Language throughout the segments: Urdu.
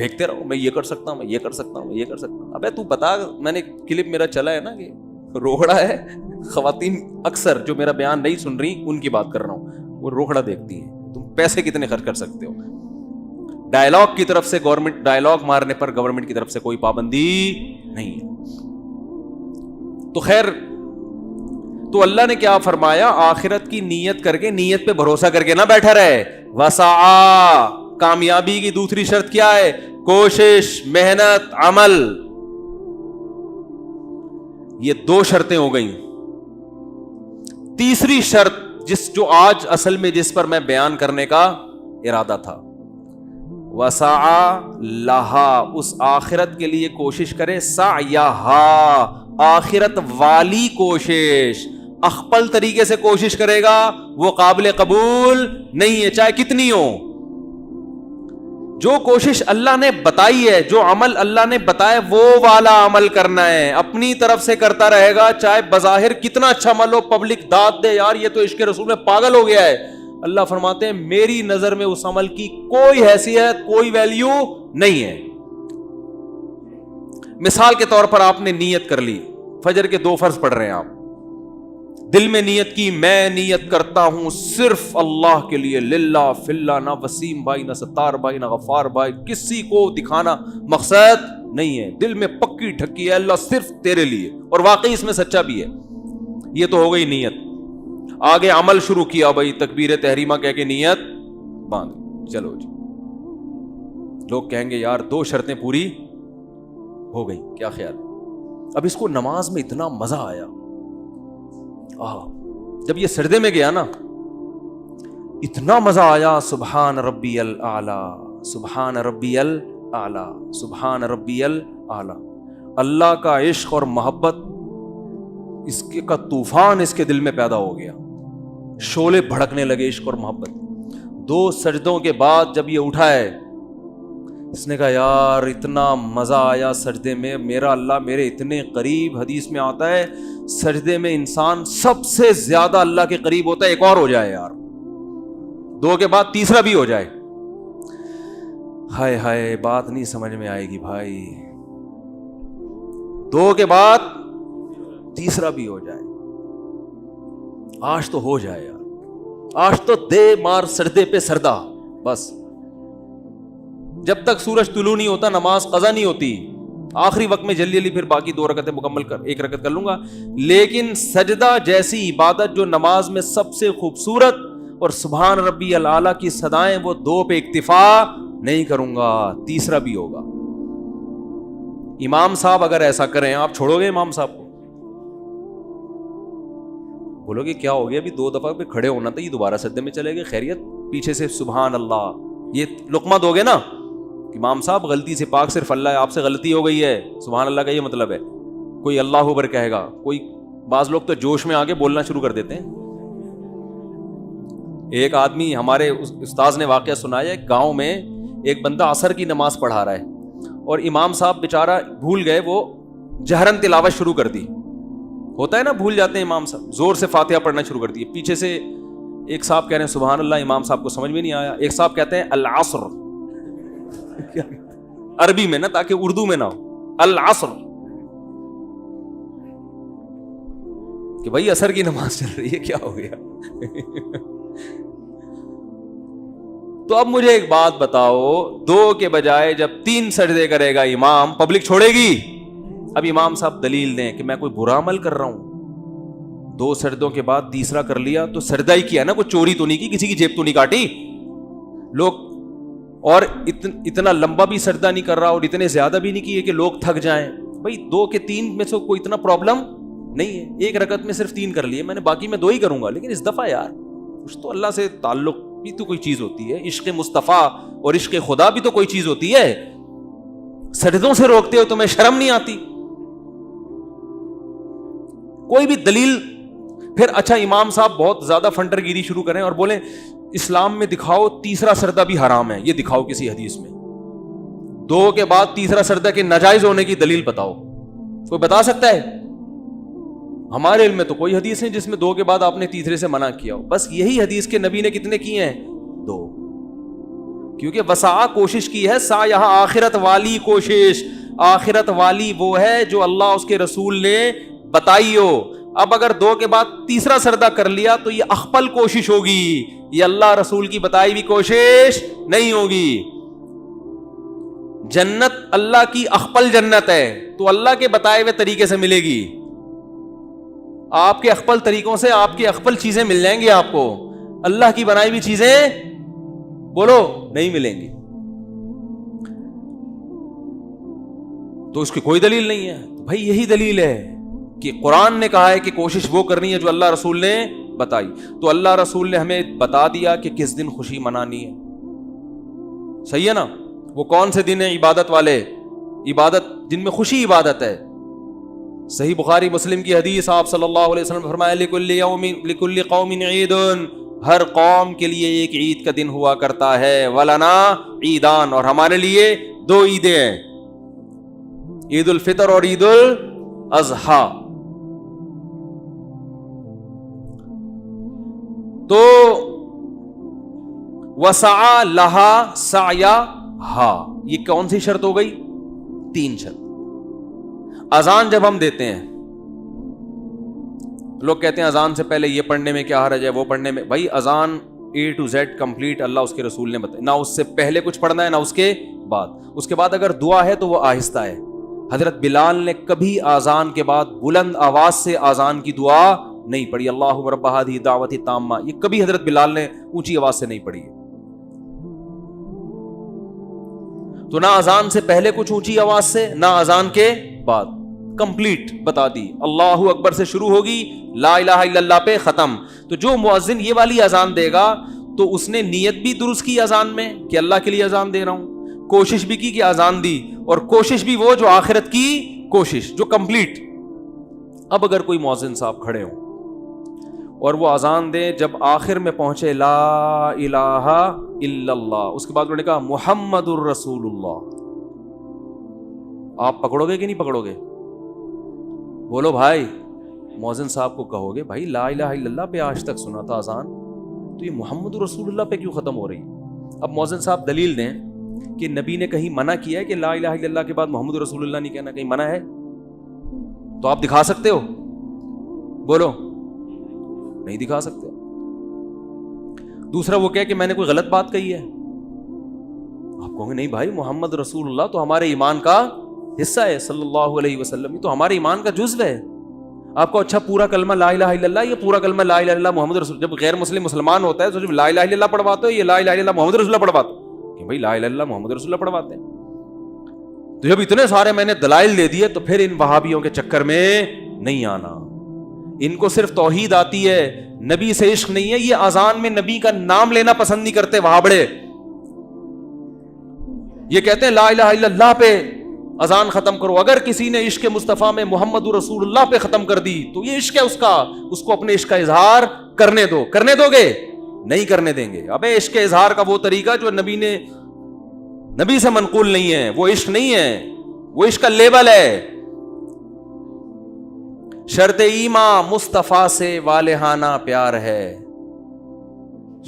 پھینکتے رہو, میں یہ کر سکتا ہوں, میں یہ کر سکتا ہوں, میں یہ کر سکتا ہوں. ابے تو بتا, میں نے کلپ میرا چلا ہے نا کہ روکڑا ہے, خواتین اکثر جو میرا بیان نہیں سن رہی ان کی بات کر رہا ہوں, وہ روکڑا دیکھتی ہیں. تم پیسے کتنے خرچ کر سکتے ہو؟ ڈائلاگ کی طرف سے گورنمنٹ, ڈائلاگ مارنے پر گورنمنٹ کی طرف سے کوئی پابندی نہیں ہے. تو خیر, تو اللہ نے کیا فرمایا, آخرت کی نیت کر کے, نیت پہ بھروسہ کر کے نہ بیٹھا رہے. وسعا, کامیابی کی دوسری شرط کیا ہے؟ کوشش, محنت, عمل. یہ 2 شرطیں ہو گئیں. تیسری شرط جو آج اصل میں جس پر میں بیان کرنے کا ارادہ تھا, وسعا لہا, اس آخرت کے لیے کوشش کرے. سعیہا, آخرت والی کوشش. اخپل طریقے سے کوشش کرے گا وہ قابل قبول نہیں ہے, چاہے کتنی ہو. جو کوشش اللہ نے بتائی ہے, جو عمل اللہ نے بتایا, وہ والا عمل کرنا ہے. اپنی طرف سے کرتا رہے گا, چاہے بظاہر کتنا اچھا عمل ہو, پبلک داد دے یار یہ تو عشق رسول میں پاگل ہو گیا ہے. اللہ فرماتے ہیں میری نظر میں اس عمل کی کوئی حیثیت, کوئی ویلیو نہیں ہے. مثال کے طور پر آپ نے نیت کر لی, فجر کے 2 فرض پڑھ رہے ہیں آپ, دل میں نیت کی, میں نیت کرتا ہوں صرف اللہ کے لیے, للہ فی اللہ, نہ وسیم بھائی, نہ ستار بھائی, نہ غفار بھائی, کسی کو دکھانا مقصد نہیں ہے. دل میں پکی ڈھکی ہے, اللہ صرف تیرے لیے, اور واقعی اس میں سچا بھی ہے. یہ تو ہو گئی نیت. آگے عمل شروع کیا, بھائی تکبیر تحریمہ کہہ کے نیت باندھ, چلو جی. لوگ کہیں گے یار 2 شرطیں پوری ہو گئی, کیا خیال ہے؟ اب اس کو نماز میں اتنا مزہ آیا, جب یہ سجدے میں گیا نا, اتنا مزہ آیا. سبحان ربی الاعلی, سبحان ربی الاعلی, سبحان ربی الاعلی. اللہ کا عشق اور محبت اس کے کا طوفان اس کے دل میں پیدا ہو گیا, شعلے بھڑکنے لگے عشق اور محبت. 2 سجدوں کے بعد جب یہ اٹھا ہے, اس نے کہا یار اتنا مزہ آیا سجدے میں, میرا اللہ میرے اتنے قریب. حدیث میں آتا ہے سجدے میں انسان سب سے زیادہ اللہ کے قریب ہوتا ہے. ایک اور ہو جائے یار, 2 کے بعد تیسرا بھی ہو جائے. ہائے ہائے, بات نہیں سمجھ میں آئے گی بھائی. 2 کے بعد تیسرا بھی ہو جائے. آج تو ہو جائے یار, آج تو دے مار سجدے پہ سردا. بس جب تک سورج طلوع نہیں ہوتا نماز قضا نہیں ہوتی. آخری وقت میں جلدی جلدی پھر باقی 2 رکعتیں مکمل کر, 1 رکعت کر لوں گا. لیکن سجدہ جیسی عبادت جو نماز میں سب سے خوبصورت, اور سبحان ربی الاعلی کی صدائیں, وہ 2 پہ اکتفا نہیں کروں گا, تیسرا بھی ہوگا. امام صاحب اگر ایسا کریں, آپ چھوڑو گے امام صاحب کو؟ بولو گے کیا ہو گیا, ابھی 2 دفعہ پہ کھڑے ہونا تھا, یہ دوبارہ سجدے میں چلے گئے, خیریت؟ پیچھے سے سبحان اللہ, یہ لقمہ دو گے نا. امام صاحب غلطی سے, پاک صرف اللہ ہے, آپ سے غلطی ہو گئی ہے, سبحان اللہ کا یہ مطلب ہے. کوئی اللہ اکبر کہے گا, کوئی بعض لوگ تو جوش میں آگے بولنا شروع کر دیتے ہیں. ایک آدمی, ہمارے استاذ نے واقعہ سنایا, ایک گاؤں میں ایک بندہ عصر کی نماز پڑھا رہا ہے, اور امام صاحب بیچارہ بھول گئے, وہ جہرن تلاوت شروع کر دی. ہوتا ہے نا, بھول جاتے ہیں امام صاحب, زور سے فاتحہ پڑھنا شروع کر دی. پیچھے سے ایک صاحب کہہ رہے ہیں سبحان اللہ, امام صاحب کو سمجھ میں نہیں آیا. ایک صاحب کہتے ہیں العصر, عربی میں نا, تاکہ اردو میں نہ ہو, العصر, کہ بھائی عصر کی نماز چل رہی ہے, کیا ہو گیا؟ تو اب مجھے ایک بات بتاؤ, 2 کے بجائے جب 3 سجدے کرے گا امام, پبلک چھوڑے گی؟ اب امام صاحب دلیل دیں کہ میں کوئی برا عمل کر رہا ہوں. 2 سجدوں کے بعد تیسرا کر لیا تو سجدہ ہی کیا نا, کوئی چوری تو نہیں کی, کسی کی جیب تو نہیں کاٹی. لوگ اور اتنا لمبا بھی سجدہ نہیں کر رہا, اور اتنے زیادہ بھی نہیں کیے کہ لوگ تھک جائیں. بھائی 2 کے 3 میں سے کوئی اتنا پرابلم نہیں ہے. 1 رکعت میں صرف 3 کر لیے میں نے, باقی میں 2 ہی کروں گا. لیکن اس دفعہ یار کچھ تو اللہ سے تعلق بھی تو کوئی چیز ہوتی ہے, عشق مصطفیٰ اور عشق خدا بھی تو کوئی چیز ہوتی ہے. سجدوں سے روکتے ہو, تمہیں شرم نہیں آتی؟ کوئی بھی دلیل. پھر اچھا امام صاحب بہت زیادہ فنٹر گیری شروع کریں اور بولیں اسلام میں دکھاؤ تیسرا سجدہ بھی حرام ہے, یہ دکھاؤ کسی حدیث میں. 2 کے بعد تیسرا سجدہ کے ناجائز ہونے کی دلیل بتاؤ, کوئی بتا سکتا ہے؟ ہمارے علم میں تو کوئی حدیث نہیں جس میں 2 کے بعد آپ نے تیسرے سے منع کیا ہو. بس یہی حدیث کے نبی نے کتنے کیے ہیں؟ 2. کیونکہ وسع کوشش کی ہے، سا یہاں آخرت والی کوشش، آخرت والی وہ ہے جو اللہ اس کے رسول نے بتائی ہو. اب اگر 2 کے بعد تیسرا سردہ کر لیا تو یہ اخپل کوشش ہوگی، یہ اللہ رسول کی بتائی ہوئی کوشش نہیں ہوگی. جنت اللہ کی اخپل جنت ہے تو اللہ کے بتائے ہوئے طریقے سے ملے گی. آپ کے اخپل طریقوں سے آپ کی اخپل چیزیں مل جائیں گی، آپ کو اللہ کی بنائی ہوئی چیزیں بولو نہیں ملیں گی. تو اس کی کوئی دلیل نہیں ہے. بھائی یہی دلیل ہے کہ قرآن نے کہا ہے کہ کوشش وہ کرنی ہے جو اللہ رسول نے بتائی. تو اللہ رسول نے ہمیں بتا دیا کہ کس دن خوشی منانی ہے. صحیح ہے نا؟ وہ کون سے دن ہیں عبادت والے، عبادت جن میں خوشی عبادت ہے. صحیح بخاری مسلم کی حدیث، آپ صلی اللہ علیہ وسلم فرمایا لکل قوم عید، ہر قوم کے لیے ایک عید کا دن ہوا کرتا ہے. ولنا عیدان، اور ہمارے لیے 2 عیدیں ہیں، عید الفطر اور عید الاضحیٰ. تو وسعى لها سعيها، یہ کون سی شرط ہو گئی؟ 3 شرط. اذان جب ہم دیتے ہیں، لوگ کہتے ہیں اذان سے پہلے یہ پڑھنے میں کیا حرج ہے، وہ پڑھنے میں. بھائی اذان A to Z کمپلیٹ اللہ اس کے رسول نے بتایا، نہ اس سے پہلے کچھ پڑھنا ہے نہ اس کے بعد. اس کے بعد اگر دعا ہے تو وہ آہستہ ہے. حضرت بلال نے کبھی اذان کے بعد بلند آواز سے اذان کی دعا نہیں پڑھی، اللہم رب ہذہ الدعوۃ التامہ، یہ کبھی حضرت بلال نے اونچی آواز سے نہیں پڑھی ہے. تو نہ اذان سے پہلے کچھ اونچی آواز سے، نہ اذان کے بعد، کمپلیٹ بتا دی. اللہ اکبر سے شروع ہوگی، لا الہ الا اللہ پہ ختم. تو جو مؤذن یہ والی اذان دے گا تو اس نے نیت بھی درست کی اذان میں کہ اللہ کے لیے اذان دے رہا ہوں، کوشش بھی کی کہ اذان دی، اور کوشش بھی وہ جو آخرت کی کوشش جو کمپلیٹ. اب اگر کوئی مؤذن صاحب کھڑے ہوں اور وہ اذان دیں، جب آخر میں پہنچے لا الہ الا اللہ، اس کے بعد انہوں نے کہا محمد الرسول اللہ، آپ پکڑو گے کہ نہیں پکڑو گے؟ بولو بھائی. مؤذن صاحب کو کہو گے بھائی لا الہ الا اللہ پہ آج تک سنا تھا اذان، تو یہ محمد رسول اللہ پہ کیوں ختم ہو رہی؟ اب مؤذن صاحب دلیل دیں کہ نبی نے کہیں منع کیا ہے کہ لا الہ الا اللہ کے بعد محمد رسول اللہ نہیں کہنا، کہیں منع ہے؟ تو آپ دکھا سکتے ہو؟ بولو نہیں دکھا سکتے. دوسرا وہ کہے کہ میں نے کوئی غلط بات کہی ہے، آپ کہو گے نہیں بھائی محمد رسول اللہ تو ہمارے ایمان کا حصہ ہے، صلی اللہ علیہ وسلم، یہ تو ہمارے ایمان کا جزو ہے. آپ کو اچھا پورا کلمہ لا الہ الا اللہ، یہ پورا کلمہ لا الہ الا اللہ محمد رسول، جب غیر مسلم مسلمان ہوتا ہے تو جب لا الہ الا اللہ پڑھواتے ہو، یہ لا الہ الا اللہ محمد رسول اللہ پڑھواتے کہ بھائی لا الہ الا اللہ محمد رسول اللہ پڑھواتے ہیں. تو جب اتنے سارے میں نے دلائل دے دیے تو پھر ان وہابیوں کے چکر میں نہیں آنا. ان کو صرف توحید آتی ہے، نبی سے عشق نہیں ہے. یہ اذان میں نبی کا نام لینا پسند نہیں کرتے وہابڑے. یہ کہتے ہیں لا الہ الا اللہ پہ اذان ختم کرو. اگر کسی نے عشق مصطفیٰ میں محمد رسول اللہ پہ ختم کر دی تو یہ عشق ہے اس کا، اس کو اپنے عشق کا اظہار کرنے دو. کرنے دو گے؟ نہیں کرنے دیں گے. ابے عشق کے اظہار کا وہ طریقہ جو نبی سے منقول نہیں ہے، وہ عشق نہیں ہے، وہ عشق کا لیبل ہے. شرط ایمان مصطفیٰ سے والہانہ پیار ہے.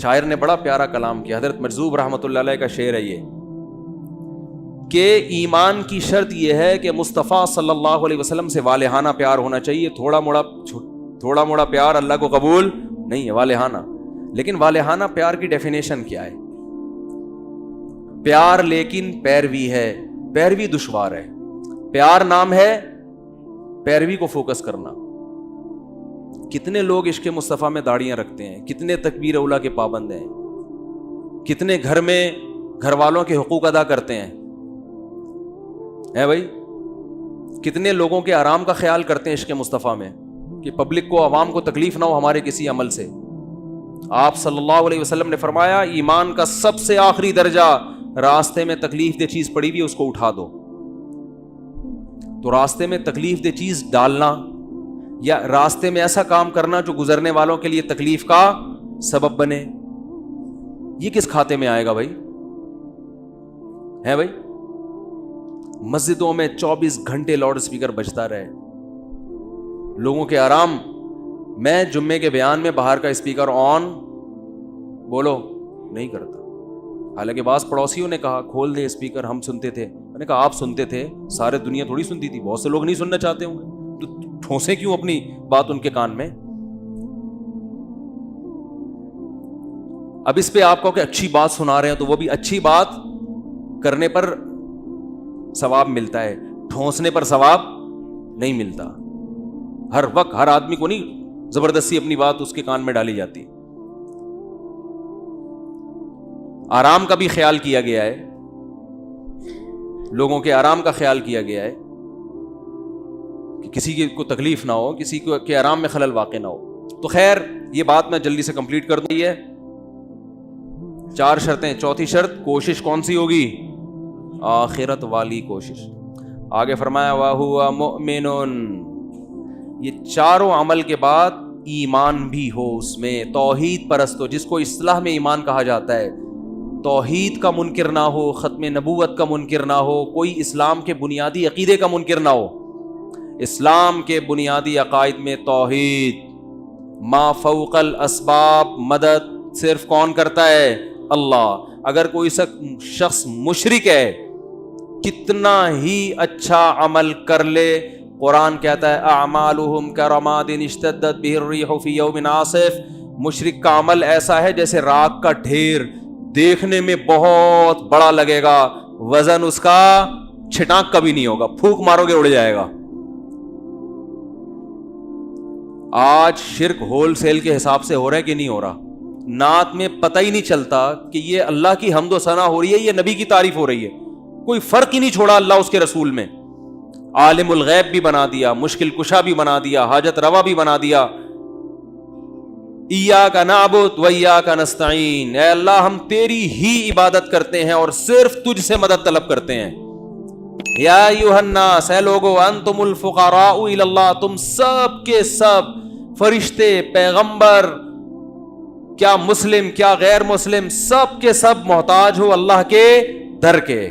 شاعر نے بڑا پیارا کلام کیا، حضرت مجذوب رحمۃ اللہ علیہ کا شعر ہے یہ، کہ ایمان کی شرط یہ ہے کہ مصطفیٰ صلی اللہ علیہ وسلم سے والہانہ پیار ہونا چاہیے. تھوڑا موڑا پیار اللہ کو قبول نہیں ہے، والہانہ. لیکن والہانہ پیار کی ڈیفینیشن کیا ہے؟ پیار لیکن پیروی ہے، پیروی دشوار ہے. پیار نام ہے پیروی کو فوکس کرنا. کتنے لوگ عشق مصطفیٰ میں داڑیاں رکھتے ہیں، کتنے تکبیر اولیٰ کے پابند ہیں، کتنے گھر میں گھر والوں کے حقوق ادا کرتے ہیں بھائی. کتنے لوگوں کے آرام کا خیال کرتے ہیں عشق مصطفیٰ میں کہ پبلک کو، عوام کو تکلیف نہ ہو ہمارے کسی عمل سے. آپ صلی اللہ علیہ وسلم نے فرمایا ایمان کا سب سے آخری درجہ، راستے میں تکلیف دہ چیز پڑی ہوئی اس کو اٹھا دو. تو راستے میں تکلیف دہ چیز ڈالنا یا راستے میں ایسا کام کرنا جو گزرنے والوں کے لیے تکلیف کا سبب بنے، یہ کس کھاتے میں آئے گا بھائی؟ ہے بھائی مسجدوں میں 24 گھنٹے لاؤڈ اسپیکر بجتا رہے، لوگوں کے آرام. میں جمعے کے بیان میں باہر کا اسپیکر آن بولو نہیں کرتا. حالانکہ بعض پڑوسیوں نے کہا کھول دے اسپیکر, ہم سنتے تھے. میں نے کہا آپ سنتے تھے, سارے دنیا تھوڑی سنتی تھی, بہت سے لوگ نہیں سننا چاہتے ہوں گے, تو ٹھونسے کیوں اپنی بات ان کے کان میں. اب اس پہ آپ کو کہ اچھی بات سنا رہے ہیں تو وہ بھی اچھی بات کرنے پر ثواب ملتا ہے, ٹھونسنے پر ثواب نہیں ملتا. ہر وقت ہر آدمی کو نہیں زبردستی اپنی بات اس کے کان میں ڈالی جاتی. آرام کا بھی خیال کیا گیا ہے, لوگوں کے آرام کا خیال کیا گیا ہے کہ کسی کو تکلیف نہ ہو, کسی کو کے آرام میں خلل واقع نہ ہو. تو خیر یہ بات میں جلدی سے کمپلیٹ کر دوں. یہ 4 شرطیں. چوتھی شرط کوشش کون سی ہوگی؟ آخرت والی کوشش. آگے فرمایا وَهُوَ مُؤْمِنٌ, یہ چاروں عمل کے بعد ایمان بھی ہو اس میں, توحید پرست ہو, جس کو اصطلاح میں ایمان کہا جاتا ہے. توحید کا منکر نہ ہو, ختم نبوت کا منکر نہ ہو, کوئی اسلام کے بنیادی عقیدے کا منکر نہ ہو. اسلام کے بنیادی عقائد میں توحید, ما فوق الاسباب, مدد صرف کون کرتا ہے؟ اللہ. اگر کوئی شخص مشرک ہے, کتنا ہی اچھا عمل کر لے, قرآن کہتا ہے اعمالہم کرماد اشتدت بہ الریح فی یوم عاصف, مشرک کا عمل ایسا ہے جیسے راک کا ڈھیر, دیکھنے میں بہت بڑا لگے گا, وزن اس کا چھٹانک کا بھی نہیں ہوگا, پھونک مارو گے اڑ جائے گا. آج شرک ہول سیل کے حساب سے ہو رہا ہے کہ نہیں ہو رہا؟ نعت میں پتہ ہی نہیں چلتا کہ یہ اللہ کی حمد و ثنا ہو رہی ہے, یہ نبی کی تعریف ہو رہی ہے. کوئی فرق ہی نہیں چھوڑا اللہ اس کے رسول میں. عالم الغیب بھی بنا دیا, مشکل کشا بھی بنا دیا, حاجت روا بھی بنا دیا. ایاک نعبد و ایاک نستعین, اے اللہ ہم تیری ہی عبادت کرتے ہیں اور صرف تجھ سے مدد طلب کرتے ہیں. یا ایھا الناس, اے لوگو, انتم الفقراء الی اللہ, تم سب کے سب فرشتے, پیغمبر, کیا مسلم کیا غیر مسلم, سب کے سب محتاج ہو اللہ کے در کے.